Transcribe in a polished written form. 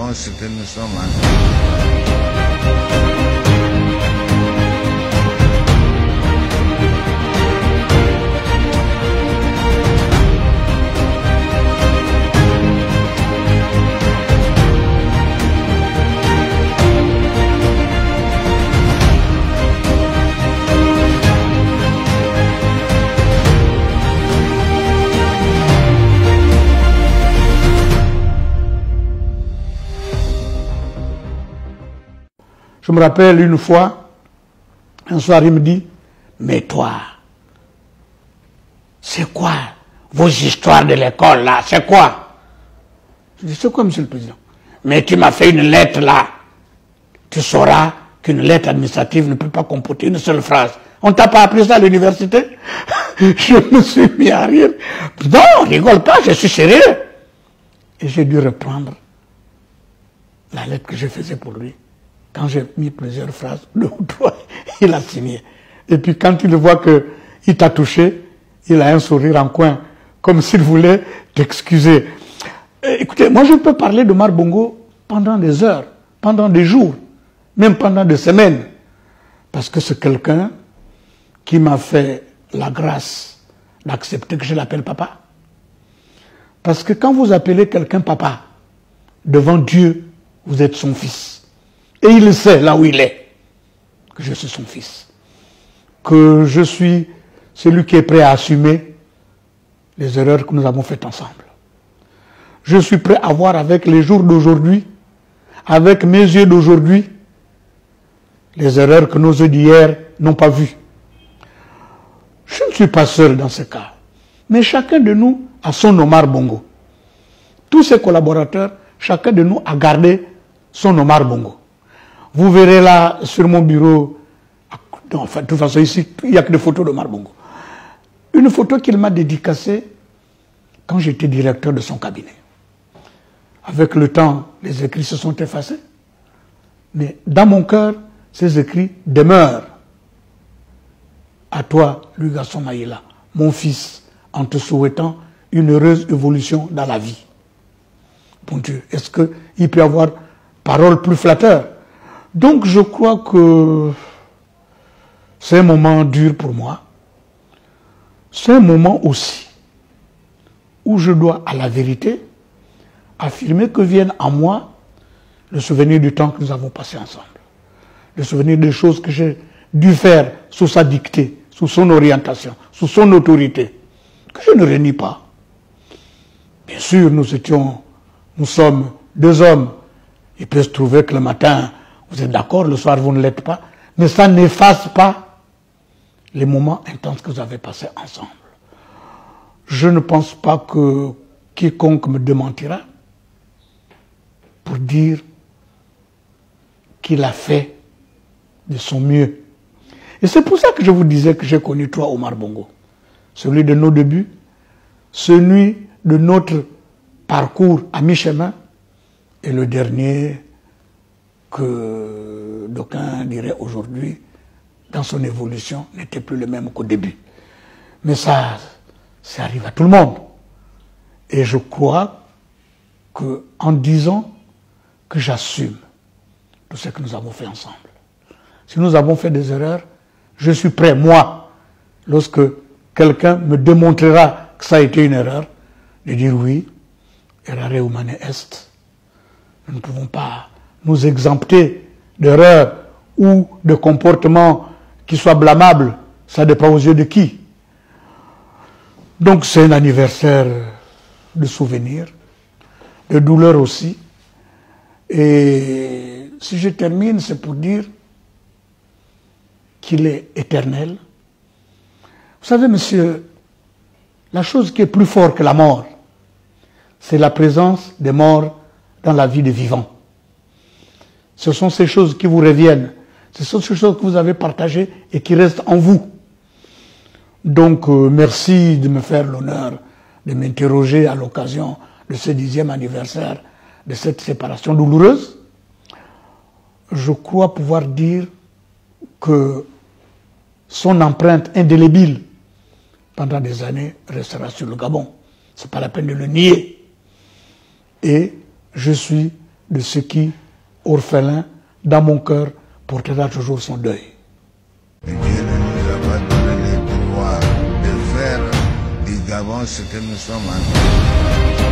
pense que nous sommes ensemble. Je me rappelle une fois, un soir, il me dit, mais toi, c'est quoi vos histoires de l'école là, c'est quoi? Je dis, c'est quoi, monsieur le président? Mais tu m'as fait une lettre là. Tu sauras qu'une lettre administrative ne peut pas comporter une seule phrase. On t'a pas appris ça à l'université? Je me suis mis à rire. Non, rigole pas, je suis sérieux. Et j'ai dû reprendre la lettre que je faisais pour lui. Quand j'ai mis plusieurs phrases, 2 ou 3, il a signé. Et puis quand il voit qu'il t'a touché, il a un sourire en coin, comme s'il voulait t'excuser. Écoutez, moi je peux parler de Omar Bongo pendant des heures, pendant des jours, même pendant des semaines. Parce que c'est quelqu'un qui m'a fait la grâce d'accepter que je l'appelle papa. Parce que quand vous appelez quelqu'un papa, devant Dieu, vous êtes son fils. Et il sait là où il est, que je suis son fils, que je suis celui qui est prêt à assumer les erreurs que nous avons faites ensemble. Je suis prêt à voir avec les jours d'aujourd'hui, avec mes yeux d'aujourd'hui, les erreurs que nos yeux d'hier n'ont pas vues. Je ne suis pas seul dans ce cas, mais chacun de nous a son Omar Bongo. Tous ses collaborateurs, chacun de nous a gardé son Omar Bongo. Vous verrez là, sur mon bureau, enfin, de toute façon ici, il n'y a que des photos d'Omar Bongo. Une photo qu'il m'a dédicacée quand j'étais directeur de son cabinet. Avec le temps, les écrits se sont effacés. Mais dans mon cœur, ces écrits demeurent. À toi, Louis Gaston Maïla, mon fils, en te souhaitant une heureuse évolution dans la vie. Bon Dieu, est-ce qu'il peut y avoir parole plus flatteur? Donc je crois que c'est un moment dur pour moi. C'est un moment aussi où je dois, à la vérité, affirmer que vienne en moi le souvenir du temps que nous avons passé ensemble. Le souvenir des choses que j'ai dû faire sous sa dictée, sous son orientation, sous son autorité, que je ne renie pas. Bien sûr, nous sommes 2 hommes. Il peut se trouver que le matin, vous êtes d'accord, le soir, vous ne l'êtes pas. Mais ça n'efface pas les moments intenses que vous avez passés ensemble. Je ne pense pas que quiconque me démentira pour dire qu'il a fait de son mieux. Et c'est pour ça que je vous disais que j'ai connu 3 Omar Bongo. Celui de nos débuts, celui de notre parcours à mi-chemin, et le dernier que d'aucuns diraient aujourd'hui, dans son évolution, n'était plus le même qu'au début. Mais ça arrive à tout le monde. Et je crois qu'en disant que j'assume tout ce que nous avons fait ensemble. Si nous avons fait des erreurs, je suis prêt, moi, lorsque quelqu'un me démontrera que ça a été une erreur, de dire oui, errare humane est. Nous ne pouvons pas nous exempter d'erreurs ou de comportements qui soient blâmables. Ça dépend aux yeux de qui. Donc c'est un anniversaire de souvenirs, de douleur aussi. Et si je termine, c'est pour dire qu'il est éternel. Vous savez, monsieur, la chose qui est plus forte que la mort, c'est la présence des morts dans la vie des vivants. Ce sont ces choses qui vous reviennent. Ce sont ces choses que vous avez partagées et qui restent en vous. Donc, merci de me faire l'honneur de m'interroger à l'occasion de ce 10e anniversaire de cette séparation douloureuse. Je crois pouvoir dire que son empreinte indélébile pendant des années restera sur le Gabon. Ce n'est pas la peine de le nier. Et je suis de ce qui, orphelin, dans mon cœur, portera toujours son deuil. Et Dieu ne nous a pas donné les pouvoirs de faire du Gabon ce que nous sommes en train de faire.